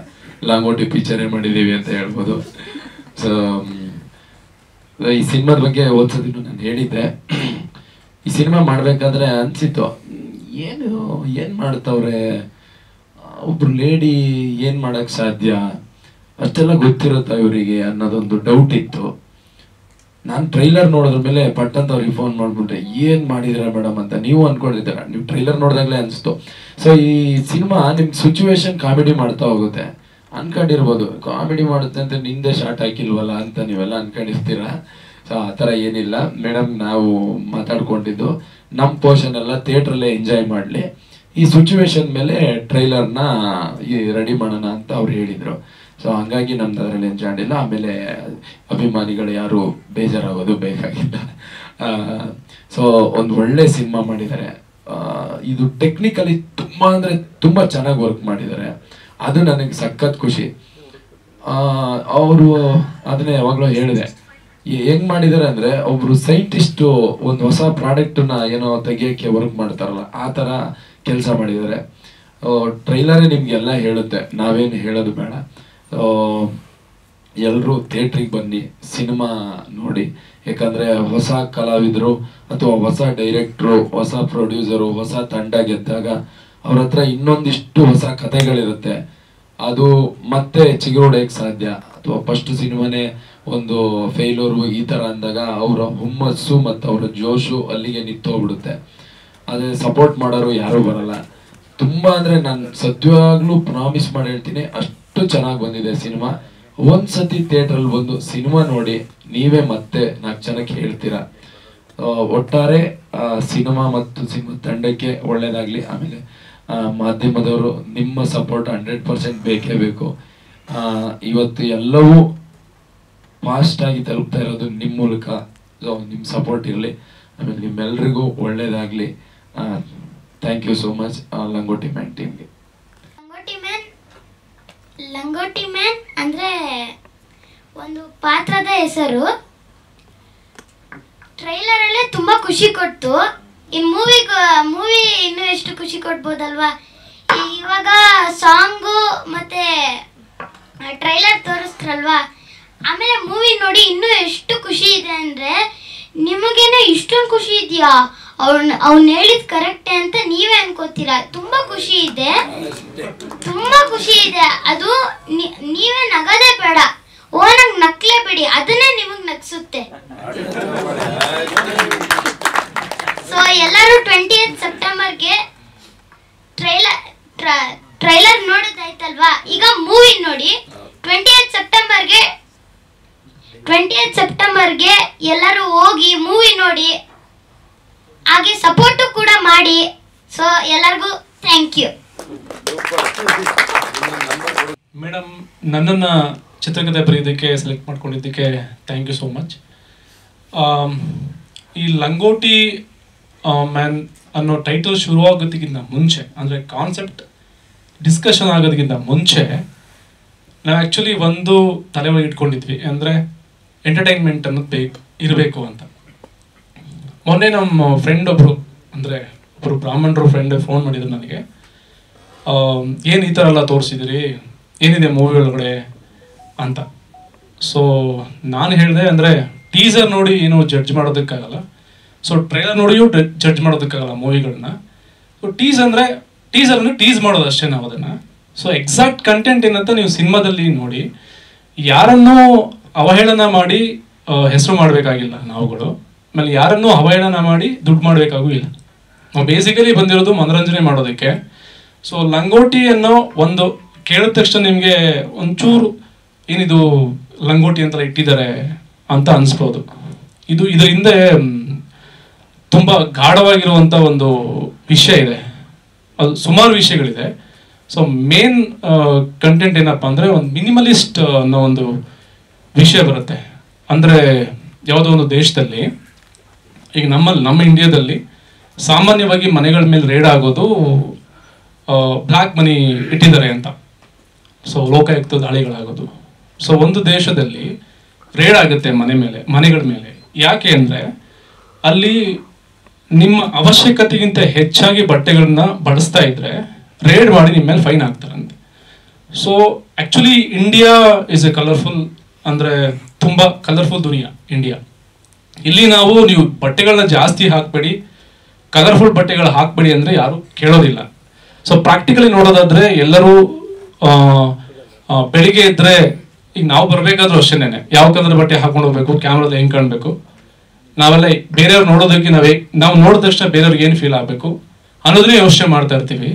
ಲಾಂಗೋಟಿ ಪಿಕ್ಚರೇ ಮಾಡಿದ್ದೀವಿ ಅಂತ ಹೇಳ್ಬೋದು. ಸೊ ಈ ಸಿನಿಮಾದ ಬಗ್ಗೆ ಓದ್ಸೋದಿನ್ನು ನಾನು ಹೇಳಿದ್ದೆ. ಈ ಸಿನಿಮಾ ಮಾಡಬೇಕಾದ್ರೆ ಅನಿಸಿತ್ತು, ಏನು ಮಾಡ್ತವ್ರೆ ಒಬ್ರು ಲೇಡಿ, ಏನು ಮಾಡೋಕ್ಕೆ ಸಾಧ್ಯ, ಅಷ್ಟೆಲ್ಲ ಗೊತ್ತಿರುತ್ತಾ ಇವರಿಗೆ ಅನ್ನೋದೊಂದು ಡೌಟ್ ಇತ್ತು. ನಾನು ಟ್ರೈಲರ್ ನೋಡಿದ್ರ ಮೇಲೆ ಪಟ್ಟಂತ ಅವ್ರಿಗೆ ಫೋನ್ ಮಾಡಿಬಿಟ್ರೆ, ಏನು ಮಾಡಿದ್ರೆ ಮೇಡಮ್ ಅಂತ ನೀವು ಅಂದ್ಕೊಂಡಿದ್ದೀರ. ನೀವು ಟ್ರೈಲರ್ ನೋಡಿದಾಗಲೇ ಅನಿಸ್ತು. ಸೊ ಈ ಸಿನಿಮಾ ನಿಮ್ಗೆ ಸಿಚುವೇಶನ್ ಕಾಮಿಡಿ ಮಾಡ್ತಾ ಹೋಗುತ್ತೆ. ಅನ್ಕೊಂಡಿರ್ಬೋದು ಕಾಮಿಡಿ ಮಾಡುತ್ತೆ ಅಂತ ನಿಂದೆ ಶಾರ್ಟ್ ಹಾಕಿಲ್ವಲ್ಲ ಅಂತ ನೀವೆಲ್ಲ ಅನ್ಕೊಂಡಿರ್ತೀರ. ಸೊ ಆ ಥರ ಏನಿಲ್ಲ ಮೇಡಮ್. ನಾವು ಮಾತಾಡ್ಕೊಂಡಿದ್ದು ನಮ್ಮ ಪೋರ್ಷನ್ ಎಲ್ಲ ಥಿಯೇಟ್ರಲ್ಲೇ ಎಂಜಾಯ್ ಮಾಡಲಿ, ಈ ಸಿಚುವೇಶನ್ ಮೇಲೆ ಟ್ರೈಲರ್ನ ರೆಡಿ ಮಾಡೋಣ ಅಂತ ಅವ್ರು ಹೇಳಿದರು. ಸೊ ಹಾಗಾಗಿ ನಮ್ದು ಅದರಲ್ಲಿ ಎಂಜಾಯ್ ಮಾಡಿಲ್ಲ. ಆಮೇಲೆ ಅಭಿಮಾನಿಗಳು ಯಾರು ಬೇಜಾರಾಗೋದು ಬೇಕಾಗಿಲ್ಲ. ಸೊ ಒಂದು ಒಳ್ಳೆ ಸಿನಿಮಾ ಮಾಡಿದ್ದಾರೆ. ಇದು ಟೆಕ್ನಿಕಲಿ ತುಂಬ ಅಂದರೆ ತುಂಬ ಚೆನ್ನಾಗಿ ವರ್ಕ್ ಮಾಡಿದ್ದಾರೆ. ಅದು ನನಗೆ ಸಖತ್ ಖುಷಿ. ಅವರು ಅದನ್ನೇ ಯಾವಾಗಲೂ ಹೇಳಿದೆ, ಹೆಂಗ್ ಮಾಡಿದ್ದಾರೆ ಅಂದರೆ ಒಬ್ರು ಸೈಂಟಿಸ್ಟು ಒಂದು ಹೊಸ ಪ್ರಾಡಕ್ಟನ್ನ ಏನೋ ತೆಗಿಯೋಕ್ಕೆ ವರ್ಕ್ ಮಾಡ್ತಾರಲ್ಲ ಆ ಥರ ಕೆಲಸ ಮಾಡಿದ್ದಾರೆ. ಟ್ರೈಲರೇ ನಿಮಗೆಲ್ಲ ಹೇಳುತ್ತೆ, ನಾವೇನು ಹೇಳೋದು ಬೇಡ. ಎಲ್ಲರೂ ಥಿಯೇಟ್ರಿಗೆ ಬನ್ನಿ, ಸಿನಿಮಾ ನೋಡಿ. ಯಾಕಂದರೆ ಹೊಸ ಕಲಾವಿದರು ಅಥವಾ ಹೊಸ ಡೈರೆಕ್ಟ್ರು, ಹೊಸ ಪ್ರೊಡ್ಯೂಸರು, ಹೊಸ ತಂಡ ಗೆದ್ದಾಗ ಅವ್ರ ಹತ್ರ ಇನ್ನೊಂದಿಷ್ಟು ಹೊಸ ಕಥೆಗಳಿರುತ್ತೆ. ಅದು ಮತ್ತೆ ಚಿಗುರೊಡೆಯಕ್ಕೆ ಸಾಧ್ಯ. ಅಥವಾ ಫಸ್ಟ್ ಸಿನಿಮಾನೇ ಒಂದು ಫೇಲ್ಯೂರು ಈ ಥರ ಅಂದಾಗ ಅವರ ಹುಮ್ಮಸ್ಸು ಮತ್ತು ಅವರ ಜೋಶು ಅಲ್ಲಿಗೆ ನಿಂತೋಗ್ಬಿಡುತ್ತೆ. ಅದೇ ಸಪೋರ್ಟ್ ಮಾಡೋರು ಯಾರೂ ಬರಲ್ಲ. ತುಂಬ ಅಂದರೆ ನಾನು ಸತ್ಯವಾಗ್ಲೂ ಪ್ರಾಮಿಸ್ ಮಾಡಿ ಹೇಳ್ತೀನಿ, ಅಷ್ಟು ಚೆನ್ನಾಗಿ ಬಂದಿದೆ ಸಿನಿಮಾ. ಒಂದ್ಸತಿ ಥಿಯೇಟ್ರಲ್ಲಿ ಬಂದು ಸಿನಿಮಾ ನೋಡಿ ನೀವೇ ಮತ್ತೆ 4 ಜನಕ್ಕೆ ಹೇಳ್ತೀರಾ. ಒಟ್ಟಾರೆ ಸಿನಿಮಾ ಮತ್ತು ಸಿನಿಮಾ ತಂಡಕ್ಕೆ ಒಳ್ಳೇದಾಗಲಿ. ಆಮೇಲೆ ಮಾಧ್ಯಮದವರು ನಿಮ್ಮ ಸಪೋರ್ಟ್ 100% ಬೇಕೇ ಬೇಕು. ಇವತ್ತು ಎಲ್ಲವೂ ಫಾಸ್ಟಾಗಿ ತಲುಪ್ತಾ ಇರೋದು ನಿಮ್ಮ ಮೂಲಕ. ಸೊ ನಿಮ್ಮ ಸಪೋರ್ಟ್ ಇರಲಿ. ಆಮೇಲೆ ನಿಮ್ಮೆಲ್ರಿಗೂ ಒಳ್ಳೇದಾಗಲಿ. Thank you so much Langoti man ಟೀಮ್ಗೆ. ಲಂಗೋಟಿ ಮ್ಯಾನ್ ಅಂದರೆ ಒಂದು ಪಾತ್ರದ ಹೆಸರು. ಟ್ರೈಲರಲ್ಲೇ ತುಂಬ ಖುಷಿ ಕೊಡ್ತು. ಇನ್ನು ಮೂವಿ ಇನ್ನೂ ಎಷ್ಟು ಖುಷಿ ಕೊಡ್ಬೋದಲ್ವಾ. ಇವಾಗ ಸಾಂಗು ಮತ್ತು ಟ್ರೈಲರ್ ತೋರಿಸ್ತಾರಲ್ವಾ, ಆಮೇಲೆ ಮೂವಿ ನೋಡಿ ಇನ್ನೂ ಎಷ್ಟು ಖುಷಿ ಇದೆ ಅಂದರೆ, ನಿಮಗೇನೋ ಇಷ್ಟೊಂದು ಖುಷಿ ಇದೆಯಾ, ಅವ್ನು ಹೇಳಿದ್ ಕರೆಕ್ಟೇ ಅಂತ ನೀವೇ ಅನ್ಕೋತೀರಾ. ತುಂಬ ಖುಷಿ ಇದೆ, ತುಂಬ ಖುಷಿ ಇದೆ. ಅದು ನೀವೇ ನಗದೇ ಬೇಡ, ಓನಾಗಿ ನಕ್ಲೇ ಬಿಡಿ, ಅದನ್ನೇ ನಿಮಗೆ ನಗ್ಸುತ್ತೆ. ಸೊ ಎಲ್ಲರೂ 20th ಸೆಪ್ಟೆಂಬರ್ಗೆ ಟ್ರೈಲರ್ ನೋಡೋದಾಯ್ತಲ್ವಾ, ಈಗ ಮೂವಿ ನೋಡಿ. 20th ಸೆಪ್ಟೆಂಬರ್ಗೆ ಎಲ್ಲರೂ ಹೋಗಿ ಮೂವಿ ನೋಡಿ, ಹಾಗೆ ಸಪೋರ್ಟು ಕೂಡ ಮಾಡಿ. ಸೊ ಎಲ್ಲರಿಗೂ ಥ್ಯಾಂಕ್ ಯು. ಮೇಡಮ್, ನನ್ನನ್ನು ಚಿತ್ರಕಥೆ ಬರೆಯೋದಕ್ಕೆ ಸೆಲೆಕ್ಟ್ ಮಾಡ್ಕೊಂಡಿದ್ದಕ್ಕೆ ಥ್ಯಾಂಕ್ ಯು ಸೋ ಮಚ್. ಈ ಲಂಗೋಟಿ ಮ್ಯಾನ್ ಅನ್ನೋ ಟೈಟಲ್ ಶುರುವಾಗೋದಕ್ಕಿಂತ ಮುಂಚೆ, ಅಂದರೆ ಕಾನ್ಸೆಪ್ಟ್ ಡಿಸ್ಕಷನ್ ಆಗೋದಕ್ಕಿಂತ ಮುಂಚೆ, ನಾವು ಆ್ಯಕ್ಚುಲಿ ಒಂದು ತಲೆ ಒಳಗೆ ಇಟ್ಕೊಂಡಿದ್ವಿ, ಅಂದರೆ ಎಂಟರ್ಟೈನ್ಮೆಂಟ್ ಅನ್ನೋದು ಇರಬೇಕು ಅಂತ. ಮೊನ್ನೆ ನಮ್ಮ ಫ್ರೆಂಡ್ ಒಬ್ಬರು ಬ್ರಾಹ್ಮಣರು ಫ್ರೆಂಡ್ ಫೋನ್ ಮಾಡಿದ್ರು ನನಗೆ. ಏನು ಈ ಥರ ಎಲ್ಲ ತೋರಿಸಿದಿರಿ, ಏನಿದೆ ಮೂವಿ ಒಳಗಡೆ ಅಂತ. ಸೊ ನಾನು ಹೇಳಿದೆ, ಅಂದರೆ ಟೀಸರ್ ನೋಡಿ ಏನು ಜಡ್ಜ್ ಮಾಡೋದಕ್ಕಾಗಲ್ಲ, ಸೊ ಟ್ರೈಲರ್ ನೋಡಿಯೂ ಜಡ್ಜ್ ಮಾಡೋದಕ್ಕಾಗಲ್ಲ ಮೂವಿಗಳನ್ನ. ಸೊ ಟೀಸರ್ನ ಟೀಸ್ ಮಾಡೋದು ಅಷ್ಟೇ ನಾವು ಅದನ್ನು. ಸೊ ಎಕ್ಸಾಕ್ಟ್ ಕಂಟೆಂಟ್ ಏನಂತ ನೀವು ಸಿನಿಮಾದಲ್ಲಿ ನೋಡಿ. ಯಾರನ್ನೂ ಅವಹೇಳನ ಮಾಡಿ ಹೆಸರು ಮಾಡಬೇಕಾಗಿಲ್ಲ ನಾವುಗಳು, ಆಮೇಲೆ ಯಾರನ್ನೂ ಅವಹೇಳನ ಮಾಡಿ ದುಡ್ಡು ಮಾಡಬೇಕಾಗೂ ಇಲ್ಲ. ನಾವು ಬೇಸಿಕಲಿ ಬಂದಿರೋದು ಮನೋರಂಜನೆ ಮಾಡೋದಕ್ಕೆ. ಸೊ ಲಂಗೋಟಿ ಅನ್ನೋ ಒಂದು ಕೇಳಿದ ತಕ್ಷಣ ನಿಮಗೆ ಒಂಚೂರು ಏನಿದು ಲಂಗೋಟಿ ಅಂತ ಇಟ್ಟಿದ್ದಾರೆ ಅಂತ ಅನಿಸ್ಬೋದು. ಇದರ ಹಿಂದೆ ತುಂಬ ಗಾಢವಾಗಿರುವಂಥ ಒಂದು ವಿಷಯ ಇದೆ, ಅದು ಸುಮಾರು ವಿಷಯಗಳಿದೆ. ಸೊ ಮೇನ್ ಕಂಟೆಂಟ್ ಏನಪ್ಪ ಅಂದರೆ, ಒಂದು ಮಿನಿಮಲಿಸ್ಟ್ ಅನ್ನೋ ಒಂದು ವಿಷಯ ಬರುತ್ತೆ. ಅಂದರೆ ಯಾವುದೋ ಒಂದು ದೇಶದಲ್ಲಿ, ಈಗ ನಮ್ಮ ಇಂಡಿಯಾದಲ್ಲಿ ಸಾಮಾನ್ಯವಾಗಿ ಮನೆಗಳ ಮೇಲೆ ರೇಡ್ ಆಗೋದು ಬ್ಲ್ಯಾಕ್ ಮನಿ ಇಟ್ಟಿದ್ದಾರೆ ಅಂತ. ಸೊ ಲೋಕಾಯುಕ್ತ ದಾಳಿಗಳಾಗೋದು. ಸೊ ಒಂದು ದೇಶದಲ್ಲಿ ರೇಡ್ ಆಗುತ್ತೆ ಮನೆಗಳ ಮೇಲೆ. ಯಾಕೆ ಅಂದರೆ ಅಲ್ಲಿ ನಿಮ್ಮ ಅವಶ್ಯಕತೆಗಿಂತ ಹೆಚ್ಚಾಗಿ ಬಟ್ಟೆಗಳನ್ನ ಬಳಸ್ತಾ ಇದ್ರೆ ರೇಡ್ ಮಾಡಿ ನಿಮ್ಮ ಮೇಲೆ ಫೈನ್ ಹಾಕ್ತಾರಂತೆ. So actually India is a colourful, ಅಂದರೆ ತುಂಬ ಕಲರ್ಫುಲ್ ದುನಿಯಾ ಇಂಡಿಯಾ. ಇಲ್ಲಿ ನೀವು ಬಟ್ಟೆಗಳನ್ನ ಜಾಸ್ತಿ ಹಾಕಬೇಡಿ, ಕಲರ್ಫುಲ್ ಬಟ್ಟೆಗಳು ಹಾಕಬೇಡಿ ಅಂದರೆ ಯಾರು ಕೇಳೋದಿಲ್ಲ. ಸೊ ಪ್ರಾಕ್ಟಿಕಲಿ ನೋಡೋದಾದ್ರೆ ಎಲ್ಲರೂ ಬೆಳಿಗ್ಗೆ ಇದ್ದರೆ, ಈಗ ನಾವು ಬರಬೇಕಾದ್ರೂ ಅಷ್ಟೇನೆ ಯಾವ ಕಲರ್ ಬಟ್ಟೆ ಹಾಕೊಂಡು ಹೋಗ್ಬೇಕು, ಕ್ಯಾಮ್ರಾದಲ್ಲಿ ಹೆಂಗೆ ಕಾಣಬೇಕು, ನಾವೆಲ್ಲ ಬೇರೆಯವ್ರು ನೋಡೋದಕ್ಕೆ ನಾವು ನೋಡಿದ ತಕ್ಷಣ ಬೇರೆಯವ್ರಿಗೆ ಏನು ಫೀಲ್ ಆಗಬೇಕು ಅನ್ನೋದನ್ನೇ ಯೋಚನೆ ಮಾಡ್ತಾ ಇರ್ತೀವಿ.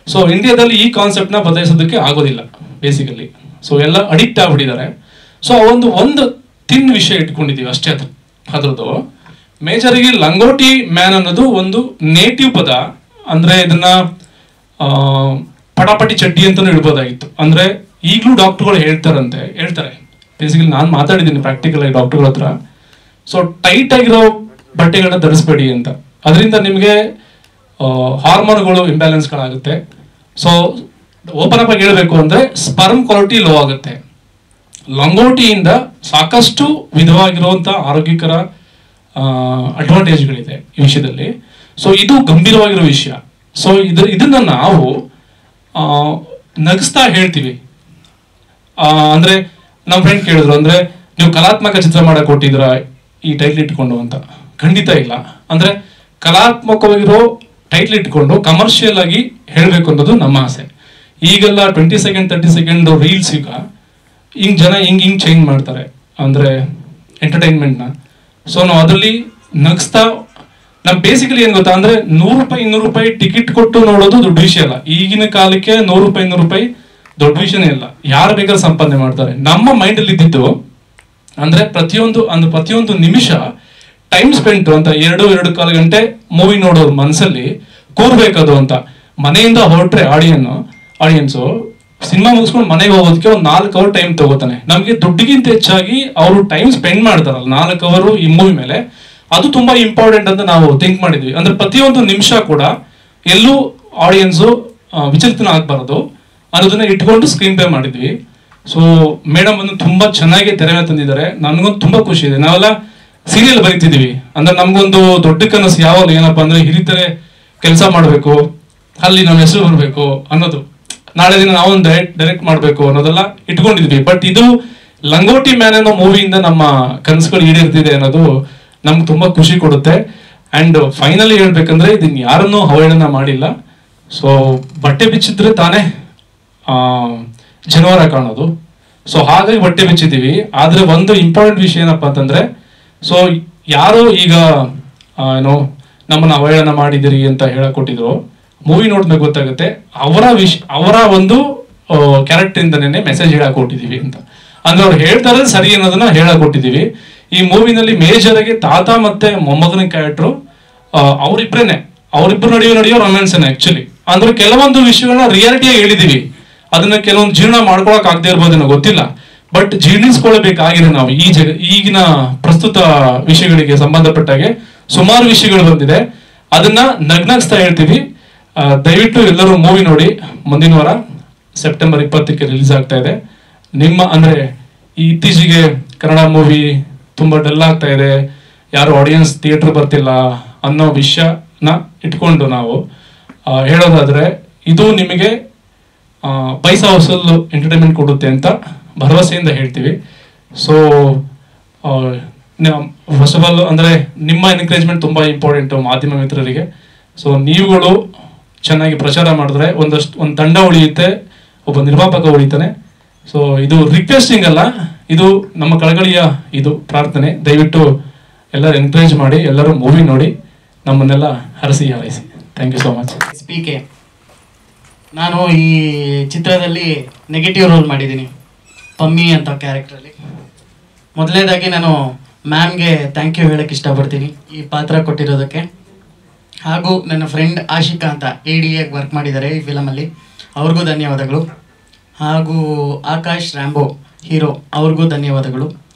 ಸೊ ಇಂಡಿಯಾದಲ್ಲಿ ಈ ಕಾನ್ಸೆಪ್ಟ್ನ ಬದಲಾಯಿಸೋದಕ್ಕೆ ಆಗೋದಿಲ್ಲ ಬೇಸಿಕಲಿ. ಸೊ ಎಲ್ಲ ಅಡಿಕ್ಟ್ ಆಗ್ಬಿಟ್ಟಿದ್ದಾರೆ. ಸೊ ಒಂದು ತಿನ್ ವಿಷಯ ಇಟ್ಕೊಂಡಿದ್ದೀವಿ ಅಷ್ಟೇ. ಅದು ಅದ್ರದ್ದು ಮೇಜರಿಗೆ ಲಂಗೋಟಿ ಮ್ಯಾನ್ ಅನ್ನೋದು ಒಂದು ನೇಟಿವ್ ಪದ. ಅಂದ್ರೆ ಇದನ್ನ ಪಟಾಪಟಿ ಚಡ್ಡಿ ಅಂತಾನು ಇಡ್ಬೋದಾಗಿತ್ತು. ಅಂದ್ರೆ ಈಗಲೂ ಡಾಕ್ಟರ್ಗಳು ಹೇಳ್ತಾರೆ ಬೇಸಿಕಲಿ ನಾನು ಮಾತಾಡಿದ್ದೀನಿ ಪ್ರಾಕ್ಟಿಕಲ್ ಆಗಿ ಡಾಕ್ಟರ್ಗಳ ಹತ್ರ. ಸೊ ಟೈಟ್ ಆಗಿರೋ ಬಟ್ಟೆಗಳನ್ನ ಧರಿಸ್ಬೇಡಿ ಅಂತ. ಅದರಿಂದ ನಿಮಗೆ ಹಾರ್ಮೋನ್ಗಳು ಇಂಬ್ಯಾಲೆನ್ಸ್ಗಳಾಗುತ್ತೆ. ಸೊ ಓಪನ್ ಅಪ್ ಆಗಿ ಹೇಳ್ಬೇಕು ಅಂದ್ರೆ ಸ್ಪರ್ಮ್ ಕ್ವಾಲಿಟಿ ಲೋ ಆಗುತ್ತೆ. ಲಂಗೋಟಿಯಿಂದ ಸಾಕಷ್ಟು ವಿಧವಾಗಿರುವಂಥ ಆರೋಗ್ಯಕರ ಅಡ್ವಾಂಟೇಜ್ಗಳಿದೆ ಈ ವಿಷಯದಲ್ಲಿ. ಸೊ ಇದು ಗಂಭೀರವಾಗಿರೋ ವಿಷಯ. ಸೊ ಇದನ್ನ ನಾವು ನಗಿಸ್ತಾ ಹೇಳ್ತೀವಿ. ಅಂದ್ರೆ ನಮ್ಮ ಫ್ರೆಂಡ್ ಕೇಳಿದ್ರು, ಅಂದ್ರೆ ನೀವು ಕಲಾತ್ಮಕ ಚಿತ್ರ ಮಾಡಕ್ ಕೊಟ್ಟಿದ್ರ ಈ ಟೈಟ್ಲ್ ಇಟ್ಕೊಂಡು ಅಂತ. ಖಂಡಿತ ಇಲ್ಲ. ಅಂದ್ರೆ ಕಲಾತ್ಮಕವಾಗಿರೋ ಟೈಟ್ಲ್ ಇಟ್ಕೊಂಡು ಕಮರ್ಷಿಯಲ್ ಆಗಿ ಹೇಳ್ಬೇಕು ಅನ್ನೋದು ನಮ್ಮ ಆಸೆ. ಈಗೆಲ್ಲ 20 ಸೆಕೆಂಡ್ 30 ಸೆಕೆಂಡ್ ರೀಲ್ಸ್ ಈಗ ಜನ ಹಿಂಗ್ ಚೇಂಜ್ ಮಾಡ್ತಾರೆ ಅಂದ್ರೆ ಎಂಟರ್ಟೈನ್ಮೆಂಟ್ನ. ಸೊ ನಾವು ಅದರಲ್ಲಿ ನಗಿಸ್ತಾ ನಮ್ ಬೇಸಿಕಲಿ ಏನ್ ಗೊತ್ತಾ ಅಂದ್ರೆ ₹100 ಟಿಕೆಟ್ ಕೊಟ್ಟು ನೋಡೋದು ದೊಡ್ಡ ವಿಷಯ ಅಲ್ಲ. ಈಗಿನ ಕಾಲಕ್ಕೆ ₹100 ದೊಡ್ಡ ವಿಷಯನೇ ಇಲ್ಲ. ಯಾರು ಬೇಕಾದ್ರೂ ಸಂಪಾದನೆ ಮಾಡ್ತಾರೆ. ನಮ್ಮ ಮೈಂಡ್ ಅಲ್ಲಿ ಇದ್ದಿದ್ದು ಅಂದ್ರೆ ಪ್ರತಿಯೊಂದು ನಿಮಿಷ ಟೈಮ್ ಸ್ಪೆಂಡ್ ಅಂತ 2.5 ಗಂಟೆ ಮೂವಿ ನೋಡೋರು ಮನಸ್ಸಲ್ಲಿ ಕೂರ್ಬೇಕದು ಅಂತ. ಮನೆಯಿಂದ ಹೊರಟ್ರೆ ಆಡಿಯನ್ಸು ಸಿನಿಮಾ ಮುಗಿಸ್ಕೊಂಡು ಮನೆಗೆ ಹೋಗೋದಕ್ಕೆ ಒಂದು 4 ಅವರ್ ಟೈಮ್ ತಗೋತಾನೆ. ನಮ್ಗೆ ದುಡ್ಡಿಗಿಂತ ಹೆಚ್ಚಾಗಿ ಅವರು ಟೈಮ್ ಸ್ಪೆಂಡ್ ಮಾಡ್ತಾರಲ್ಲ 4 ಅವರ್ ಈ ಮೂವಿ ಮೇಲೆ, ಅದು ತುಂಬಾ ಇಂಪಾರ್ಟೆಂಟ್ ಅಂತ ನಾವು ಥಿಂಕ್ ಮಾಡಿದ್ವಿ. ಅಂದ್ರೆ ಪ್ರತಿಯೊಂದು ನಿಮಿಷ ಕೂಡ ಎಲ್ಲೂ ಆಡಿಯನ್ಸು ವಿಚಲಿತನ ಆಗ್ಬಾರ್ದು ಅನ್ನೋದನ್ನ ಇಟ್ಕೊಂಡು ಸ್ಕ್ರೀನ್ ಪ್ಲೇ ಮಾಡಿದ್ವಿ. ಸೊ ಮೇಡಮ್ ಅನ್ನು ತುಂಬಾ ಚೆನ್ನಾಗಿ ತೆರೆ ಮೇಲೆ ತಂದಿದ್ದಾರೆ. ನನಗೊಂದು ತುಂಬಾ ಖುಷಿ ಇದೆ. ನಾವೆಲ್ಲ ಸೀರಿಯಲ್ ಬರೀತಿದೀವಿ ಅಂದ್ರೆ ನಮ್ಗೊಂದು ದೊಡ್ಡ ಕನಸು ಯಾವಾಗ ಏನಪ್ಪಾ ಅಂದ್ರೆ ಹಿರಿತರೆ ಕೆಲಸ ಮಾಡ್ಬೇಕು, ಅಲ್ಲಿ ನಮ್ಮ ಹೆಸರು ಬರ್ಬೇಕು ಅನ್ನೋದು, ನಾಳೆ ದಿನ ನಾವೊಂದು ಡೈರೆಕ್ಟ್ ಮಾಡ್ಬೇಕು ಅನ್ನೋದೆಲ್ಲ ಇಟ್ಕೊಂಡಿದ್ವಿ. ಬಟ್ ಇದು ಲಂಗೋಟಿ ಮ್ಯಾನ್ ಅನ್ನೋ ಮೂವಿಯಿಂದ ನಮ್ಮ ಕನಸುಗಳು ಈಡೇರ್ತಿದೆ ಅನ್ನೋದು ನಮ್ಗೆ ತುಂಬಾ ಖುಷಿ ಕೊಡುತ್ತೆ. ಅಂಡ್ ಫೈನಲಿ ಹೇಳ್ಬೇಕಂದ್ರೆ ಇದನ್ನ ಯಾರನ್ನೂ ಅವಹೇಳನ ಮಾಡಿಲ್ಲ. ಸೊ ಬಟ್ಟೆ ಬಿಚ್ಚಿದ್ರೆ ತಾನೇ ಜನವರ ಕಾಣೋದು. ಸೊ ಹಾಗಾಗಿ ಬಟ್ಟೆ ಬಿಚ್ಚಿದೀವಿ. ಆದ್ರೆ ಒಂದು ಇಂಪಾರ್ಟೆಂಟ್ ವಿಷಯ ಏನಪ್ಪಾ ಅಂತಂದ್ರೆ, ಸೊ ಯಾರು ಈಗ ಏನೋ ನಮ್ಮನ್ನ ಅವಹೇಳನ ಮಾಡಿದಿರಿ ಅಂತ ಹೇಳಕೊಟ್ಟಿದ್ರು, ಮೂವಿ ನೋಡಿದ್ಮೇಲೆ ಗೊತ್ತಾಗುತ್ತೆ ಅವರ ಒಂದು ಕ್ಯಾರೆಕ್ಟರ್ ಇಂದನೇ ಮೆಸೇಜ್ ಹೇಳಕೊಟ್ಟಿದೀವಿ ಅಂತ. ಅಂದ್ರೆ ಅವ್ರು ಹೇಳ್ತಾರೆ ಸರಿ ಅನ್ನೋದನ್ನ ಹೇಳಕೊಟ್ಟಿದೀವಿ. ಈ ಮೂವಿನಲ್ಲಿ ಮೇಜರ್ ಆಗಿ ತಾತ ಮತ್ತೆ ಮೊಮ್ಮಗನ ಕ್ಯಾರೆಕ್ಟರ್ ಅವರಿಬ್ಬರು ನಡೆಯೋ ರೊಮ್ಯಾನ್ಸನ್ ಆಕ್ಚುಲಿ. ಅಂದ್ರೆ ಕೆಲವೊಂದು ವಿಷಯಗಳನ್ನ ರಿಯಾಲಿಟಿಯಾಗಿ ಹೇಳಿದೀವಿ. ಅದನ್ನ ಕೆಲವೊಂದು ಜೀರ್ಣ ಮಾಡ್ಕೊಳಕ್ ಆಗದೆ ಇರ್ಬೋದೇನೋ ಗೊತ್ತಿಲ್ಲ. ಬಟ್ ಜೀರ್ಣಿಸ್ಕೊಳ್ಬೇಕಾಗಿದೆ ನಾವು ಈಗಿನ ಪ್ರಸ್ತುತ ವಿಷಯಗಳಿಗೆ ಸಂಬಂಧಪಟ್ಟಾಗೆ ಸುಮಾರು ವಿಷಯಗಳು ಬಂದಿದೆ. ಅದನ್ನ ನಗ್ನಗಿಸ್ತಾ ಹೇಳ್ತೀವಿ. ದಯವಿಟ್ಟು ಎಲ್ಲರೂ ಮೂವಿ ನೋಡಿ. ಮುಂದಿನ ವಾರ ಸೆಪ್ಟೆಂಬರ್ 20ಕ್ಕೆ ರಿಲೀಸ್ ಆಗ್ತಾ ಇದೆ. ಅಂದ್ರೆ ಇತ್ತೀಚೆಗೆ ಕನ್ನಡ ಮೂವಿ ತುಂಬಾ ಡಲ್ ಆಗ್ತಾ ಇದೆ, ಯಾರು ಆಡಿಯನ್ಸ್ ಥಿಯೇಟರ್ ಬರ್ತಿಲ್ಲ ಅನ್ನೋ ವಿಷಯನ ಇಟ್ಕೊಂಡು ನಾವು ಹೇಳೋದಾದ್ರೆ, ಇದು ನಿಮಗೆ ಪೈಸಾ ವಸೂಲು ಎಂಟರ್ಟೈನ್ಮೆಂಟ್ ಕೊಡುತ್ತೆ ಅಂತ ಭರವಸೆಯಿಂದ ಹೇಳ್ತೀವಿ. ಸೊ ಫಸ್ಟ್ ಆಫ್ ಆಲ್ ಅಂದ್ರೆ ನಿಮ್ಮ ಎನ್ಕರೇಜ್ಮೆಂಟ್ ತುಂಬಾ ಇಂಪಾರ್ಟೆಂಟ್ ಮಾಧ್ಯಮ ಮಿತ್ರರಿಗೆ. ಸೊ ನೀವುಗಳು ಚೆನ್ನಾಗಿ ಪ್ರಚಾರ ಮಾಡಿದ್ರೆ ಒಂದು ತಂಡ ಉಳಿಯುತ್ತೆ, ಒಬ್ಬ ನಿರ್ಮಾಪಕ ಉಳಿತಾನೆ. ಸೊ ಇದು ರಿಕ್ವೆಸ್ಟಿಂಗ್ ಅಲ್ಲ, ಇದು ನಮ್ಮ ಕಳಕಳಿಯ ಇದು ಪ್ರಾರ್ಥನೆ. ದಯವಿಟ್ಟು ಎಲ್ಲರೂ ಎನ್ಕರೇಜ್ ಮಾಡಿ, ಎಲ್ಲರೂ ಮೂವಿ ನೋಡಿ, ನಮ್ಮನ್ನೆಲ್ಲ ಹರಸಿ ಹಾರೈಸಿ. Thank you so much. ಸ್ಪೀಕೆ ನಾನು ಈ ಚಿತ್ರದಲ್ಲಿ ನೆಗೆಟಿವ್ ರೋಲ್ ಮಾಡಿದ್ದೀನಿ, ಪಮ್ಮಿ ಅಂತ ಕ್ಯಾರೆಕ್ಟ್ರಲ್ಲಿ. ಮೊದಲನೇದಾಗಿ ನಾನು ಮ್ಯಾಮ್ಗೆ ಥ್ಯಾಂಕ್ ಯು ಹೇಳಕ್ಕೆ ಇಷ್ಟಪಡ್ತೀನಿ ಈ ಪಾತ್ರ ಕೊಟ್ಟಿರೋದಕ್ಕೆ. ಹಾಗೂ ನನ್ನ ಫ್ರೆಂಡ್ ಆಶಿಕಾ ಅಂತ AD-ಆಗಿ ವರ್ಕ್ ಮಾಡಿದ್ದಾರೆ ಈ ಫಿಲಮಲ್ಲಿ, ಅವ್ರಿಗೂ ಧನ್ಯವಾದಗಳು. ಹಾಗೂ ಆಕಾಶ್ ರ್ಯಾಂಬೋ ಹೀರೋ, ಅವ್ರಿಗೂ ಧನ್ಯವಾದಗಳು.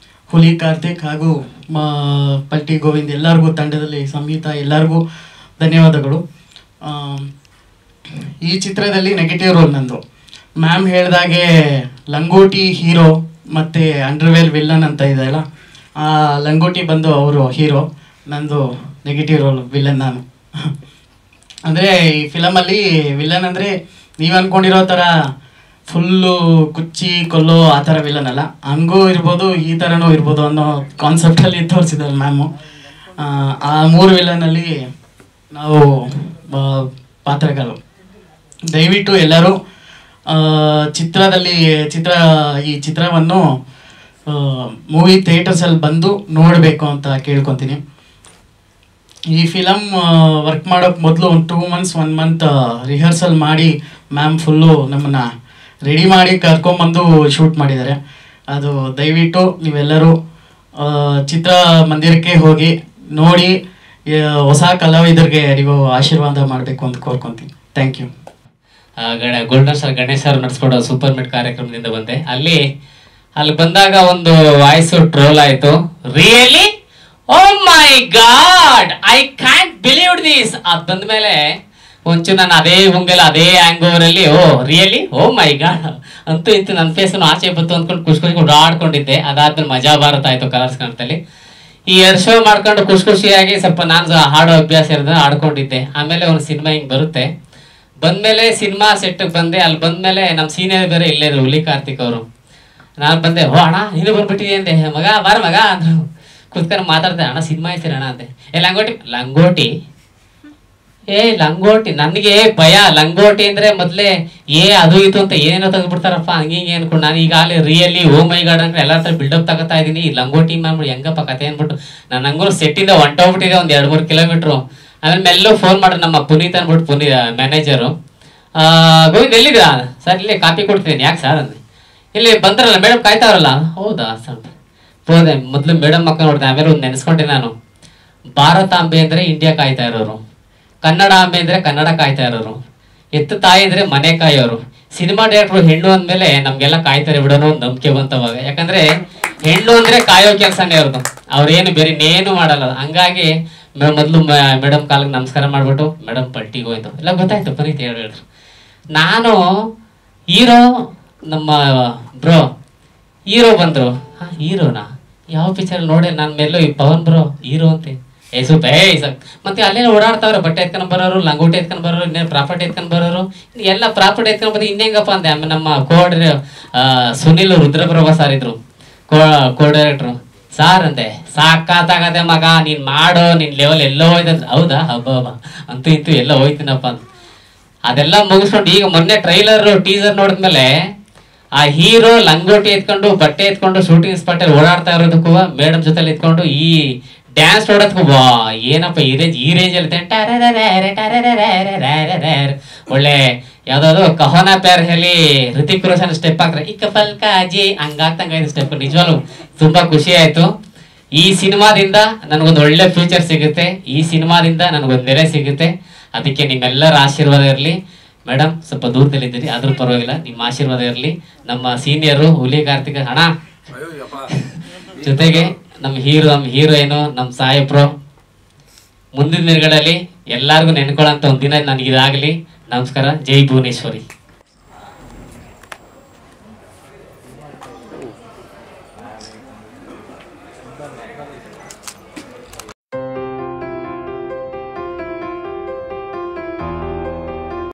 ಹುಲಿ ಕಾರ್ತಿಕ್ ಹಾಗೂ ಪಲ್ಟಿ ಗೋವಿಂದ್ ಎಲ್ಲರಿಗೂ, ತಂಡದಲ್ಲಿ ಸಂಹಿತ ಎಲ್ಲರಿಗೂ ಧನ್ಯವಾದಗಳು. ಈ ಚಿತ್ರದಲ್ಲಿ ನೆಗೆಟಿವ್ ರೋಲ್ ನಂದು. ಮ್ಯಾಮ್ ಹೇಳ್ದಾಗೆ ಲಂಗೋಟಿ ಹೀರೋ ಮತ್ತು ಅಂಡರ್ವೇರ್ ವಿಲ್ಲನ್ ಅಂತ ಇದೆಯಲ್ಲ, ಆ ಲಂಗೋಟಿ ಬಂದು ಅವರು ಹೀರೋ, ನಂದು ನೆಗೆಟಿವ್ ರೋಲ್ ವಿಲ್ಲನ್ ನಾನು. ಅಂದರೆ ಈ ಫಿಲಮಲ್ಲಿ ವಿಲ್ಲನ್ ಅಂದರೆ ನೀವು ಅಂದ್ಕೊಂಡಿರೋ ಥರ ಫುಲ್ಲು ಕುಚ್ಚಿ ಕೊಲ್ಲೋ ಆ ಥರ ವಿಲ್ಲನ್ ಅಲ್ಲ, ಹಂಗೂ ಇರ್ಬೋದು ಈ ಥರನೂ ಇರ್ಬೋದು ಅನ್ನೋ ಕಾನ್ಸೆಪ್ಟಲ್ಲಿ ತೋರಿಸಿದ್ದಾರೆ ಮ್ಯಾಮು. ಆ 3 ವಿಲ್ಲನಲ್ಲಿ ನಾವು ಪಾತ್ರಗಳು. ದಯವಿಟ್ಟು ಎಲ್ಲರೂ ಈ ಚಿತ್ರವನ್ನು ಮೂವಿ ಥಿಯೇಟರ್ಸಲ್ಲಿ ಬಂದು ನೋಡಬೇಕು ಅಂತ ಕೇಳ್ಕೊತೀನಿ. ಈ ಫಿಲಮ್ ವರ್ಕ್ ಮಾಡೋಕ್ಕೆ ಮೊದಲು ಒಂದು 2 months 1 month ರಿಹರ್ಸಲ್ ಮಾಡಿ ಮ್ಯಾಮ್ ಫುಲ್ಲು ನಮ್ಮನ್ನು ರೆಡಿ ಮಾಡಿ ಕರ್ಕೊಂಬಂದು ಶೂಟ್ ಮಾಡಿದ್ದಾರೆ. ಅದು ದಯವಿಟ್ಟು ನೀವೆಲ್ಲರೂ ಚಿತ್ರಮಂದಿರಕ್ಕೆ ಹೋಗಿ ನೋಡಿ ಹೊಸ ಕಲಾವಿದರಿಗೆ ನೀವು ಆಶೀರ್ವಾದ ಮಾಡಬೇಕು ಅಂತ ಕೋರ್ಕೊಂತೀನಿ. Thank you. Golden star Ganesh ಅವರು ನಡೆಸ್ಕೊಡೋ ಸೂಪರ್ ಮಿಟ್ ಕಾರ್ಯಕ್ರಮದಿಂದ ಬಂದೆ. ಅಲ್ಲಿ ಬಂದಾಗ ಒಂದು ವಾಯ್ಸು ಟ್ರೋಲ್ ಆಯಿತು, really oh my god I can't believe this. ಅದು ಬಂದಮೇಲೆ ಒಂಚೂರು ನಾನು ಅದೇ ಮುಂಗೆಲ್ಲ ಅದೇ ಹ್ಯಾಂಗ್ ಓವರಲ್ಲಿ oh really oh my god ಅಂತೂ ಇತ್ತು ನನ್ನ ಫೇಸನ್ನು ಆಚೆ ಬಂತು ಅಂದ್ಕೊಂಡು ಖುಷಿ ಓಡಾಡ್ಕೊಂಡಿದ್ದೆ. ಅದಾದ್ಮೇಲೆ ಮಜಾ ಭಾರತ ಆಯಿತು ಕಲರ್ಸ್ ಕನ್ನಡದಲ್ಲಿ. ಈ 2 ಶೋ ಮಾಡ್ಕೊಂಡು ಖುಷಿಯಾಗಿ ಸ್ವಲ್ಪ ನಾನು ಹಾಡೋ ಅಭ್ಯಾಸ ಇರೋದನ್ನ ಆಡ್ಕೊಂಡಿದ್ದೆ. ಆಮೇಲೆ ಒಂದು ಸಿನಿಮಾ ಹಿಂಗೆ ಬರುತ್ತೆ, ಬಂದಮೇಲೆ ಸಿನಿಮಾ ಸೆಟ್ಟಿಗೆ ಬಂದೆ. ಅಲ್ಲಿ ಬಂದಮೇಲೆ ನಮ್ಮ ಸೀನಿಯರ್ ಬೇರೆ ಇಲ್ಲೇ ಇದ್ರು, ಹುಲಿ ಕಾರ್ತಿಕ್ ಅವರು. ನಾನು ಬಂದೆ, ಓ ಅಣ್ಣ ನೀನು ಬಂದ್ಬಿಟ್ಟಿದೆ ಅಂದೆ. ಮಗ ಬಾರ ಮಗ ಅಂದರು. ಕೂತ್ಕೊಂಡು ಮಾತಾಡ್ದೆ, ಅಣ್ಣ ಸಿನಿಮಾ ಐತಿರ ಅಣ್ಣ ಅಂದೆ. ಲಂಗೋಟಿ ಲಂಗೋಟಿ ನನಗೆ ಭಯ. ಲಂಗೋಟಿ ಅಂದರೆ ಮೊದಲೇ ಅದು ಇದು ಅಂತ ಏನೇನೋ ತೆಗೆದ್ಬಿಡ್ತಾರಪ್ಪ ಹಂಗೆ ಹಿಂಗೆ ಅನ್ಕೊಂಡು ನಾನು ಈಗಾಗಲೇ ರಿಯಲಿ ಓ ಮೈ ಗಾಡ್ ಅಂದರೆ ಎಲ್ಲ ಥರ ಬಿಲ್ಡಪ್ ತಗೋತಾ ಇದ್ದೀನಿ. ಲಂಗೋಟಿ ಮಾಡ್ಬಿಟ್ಟು ಹೆಂಗಪ್ಪ ಕತೆ ಅಂದ್ಬಿಟ್ಟು ನಾನು ಹಂಗೂ ಸೆಟ್ಟಿಂದ ಹೊಂಟೋಗ್ಬಿಟ್ಟಿದೆ ಒಂದು 2-3 ಕಿಲೋಮೀಟ್ರು. ಆಮೇಲೆ ಮೆಲ್ಲೋ ಫೋನ್ ಮಾಡ್ರಿ ನಮ್ಮ ಪುನೀತ್ ಅಂದ್ಬಿಟ್ಟು ಮ್ಯಾನೇಜರು. ಗೋವಿಂದ್ ಎಲ್ಲಿದ್ದೀರಾ ಸರ್? ಇಲ್ಲೇ ಕಾಪಿ ಕೊಡ್ತೀನಿ. ಯಾಕೆ ಸರ್ ಅಂದೆ. ಇಲ್ಲಿ ಬಂದ್ರಲ್ಲ ಮೇಡಮ್ ಕಾಯ್ತಾವ್ರಲ್ಲ. ಹೌದಾ ಸರ್ ಹೋದೆ. ಮೊದಲು ಮೇಡಮ್ ಮಕ್ಕ ನೋಡಿದೆ, ಆಮೇಲೆ ಒಂದು ನೆನೆಸ್ಕೊಂಡೆ ನಾನು. ಭಾರತಾಂಬೆ ಅಂದರೆ ಇಂಡಿಯಾ ಕಾಯ್ತಾ ಇರೋರು, ಕನ್ನಡ ಅಂಬೆ ಅಂದರೆ ಕನ್ನಡ ಕಾಯ್ತಾ ಇರೋರು, ಎತ್ತು ತಾಯಿ ಅಂದರೆ ಮನೆ ಕಾಯೋರು. ಸಿನಿಮಾ ಡೈರೆಕ್ಟ್ರು ಹೆಣ್ಣು ಅಂದಮೇಲೆ ನಮಗೆಲ್ಲ ಕಾಯ್ತಾರೆ ಬಿಡೋಣ ಒಂದು ನಂಬಿಕೆ ಬಂತವಾಗ. ಯಾಕಂದರೆ ಹೆಣ್ಣು ಅಂದರೆ ಕಾಯೋ ಕೆಲಸನೇ ಅವ್ರದ್ದು, ಅವ್ರೇನು ಬೇರೆ ಇನ್ನೇನು ಮಾಡಲ್ಲ. ಹಂಗಾಗಿ ಮೊದಲು ಮೇಡಮ್ ಕಾಲಿಗೆ ನಮಸ್ಕಾರ ಮಾಡಿಬಿಟ್ಟು ಮೇಡಮ್ ಪಲ್ಟಿಗೆ ಹೋಯ್ತು ಎಲ್ಲ ಗೊತ್ತಾಯ್ತು ಪುನೀತ್ ಹೇಳಿದ್ರು. ನಾನು ಹೀರೋ ನಮ್ಮ ಬ್ರೋ ಹೀರೋ ಬಂದರು. ಹಾಂ ಹೀರೋನಾ ಯಾವ ಪಿಕ್ಚರ್ ನೋಡಿ ನಾನು ಮೇಲೂ ಈ ಪವನ್ ಬ್ರೋ ಹೀರೋ ಅಂತೆ. ಸ್ವಲ್ಪ ಮತ್ತೆ ಅಲ್ಲೇನೋ ಓಡಾಡ್ತಾವ್ರೆ, ಬಟ್ಟೆ ಎತ್ಕೊಂಡು ಬರೋರು, ಲಂಗೋಟಿ ಎತ್ಕೊಂಡು ಬರೋರು, ಇನ್ನೇನು ಪ್ರಾಪರ್ಟಿ ಎತ್ಕೊಂಡು ಬರೋರು, ಎಲ್ಲ ಪ್ರಾಪರ್ಟಿ ಎತ್ಕೊಂಡು ಬಂದು ಇನ್ನೇಂಗಪ್ಪ ಅಂದೆ. ಆಮೇಲೆ ನಮ್ಮ ಸುನಿಲ್ ರುದ್ರಪ್ರಭಾ ಸಾರ್ ಇದ್ರು, ಕೋ ಡೈರೆಕ್ಟ್ರು. ಸಾರ್ ಅಂದೆ, ಸಾಕಾಗದೆ ಮಗ ನೀನು ಮಾಡೋ ನಿನ್ನ ಲೆವೆಲ್ ಎಲ್ಲೋ ಹೋಯ್ತಂದ್ರೆ. ಹೌದಾ ಹಬ್ಬ ಅಂತೂ ಇಂತೂ ಎಲ್ಲ ಹೋಯ್ತೀನಪ್ಪ ಅಂತ. ಅದೆಲ್ಲ ಮುಗಿಸ್ಕೊಂಡು ಈಗ ಮೊನ್ನೆ ಟೀಸರ್ ನೋಡಿದ್ಮೇಲೆ ಆ ಹೀರೋ ಲಂಗೋಟಿ ಎತ್ಕೊಂಡು ಬಟ್ಟೆ ಎತ್ಕೊಂಡು ಶೂಟಿಂಗ್ ಸ್ಪಾಟಲ್ಲಿ ಓಡಾಡ್ತಾ ಇರೋದಕ್ಕೂ ಮೇಡಮ್ ಜೊತೆಲಿ ಎತ್ಕೊಂಡು ಈ ಡ್ಯಾನ್ಸ್ ನೋಡೋದಕ್ಕೂ ವಾ ಏನಪ್ಪ ಈ ರೇಂಜಲ್ಲಿ ಒಳ್ಳೆ ಯಾವ್ದಾದ್ರು ಕಹೋನಾ ಪ್ಯಾರ್ ಹೇಳಿ ಋತಿಕ್ ರೋಷನ್ ಸ್ಟೆಪ್ ಹಾಕ್ರೆ ಇಕ್ಕ ಪಲ್ಕಾಜಿ ಹಂಗಾಗ್ತಂಗ ಸ್ಟೆಪ್. ನಿಜವಾಗ್ಲೂ ತುಂಬಾ ಖುಷಿ ಆಯ್ತು. ಈ ಸಿನಿಮಾದಿಂದ ನನಗೊಂದು ಒಳ್ಳೆ ಫ್ಯೂಚರ್ ಸಿಗುತ್ತೆ, ಈ ಸಿನಿಮಾದಿಂದ ನನಗೊಂದು ನೆರೆ ಸಿಗುತ್ತೆ. ಅದಕ್ಕೆ ನಿಮ್ಮೆಲ್ಲರ ಆಶೀರ್ವಾದ ಇರಲಿ. ಮೇಡಮ್ ಸ್ವಲ್ಪ ದೂರದಲ್ಲಿದ್ದೀರಿ ಆದ್ರೂ ಪರವಾಗಿಲ್ಲ, ನಿಮ್ಮ ಆಶೀರ್ವಾದ ಇರಲಿ. ನಮ್ಮ ಸೀನಿಯರು ಹುಲಿ ಕಾರ್ತಿಕ ಹಣ ಜೊತೆಗೆ ನಮ್ಮ ಹೀರೋಯಿನು ನಮ್ಮ ಸಾಹೇಬ್ರು, ಮುಂದಿನ ದಿನಗಳಲ್ಲಿ ಎಲ್ಲರಿಗೂ ನೆನ್ಕೊಳ್ಳೋಂಥ ಒಂದು ದಿನ ನನಗಿದಾಗಲಿ. ನಮಸ್ಕಾರ. ಜೈ ಭುವನೇಶ್ವರಿ.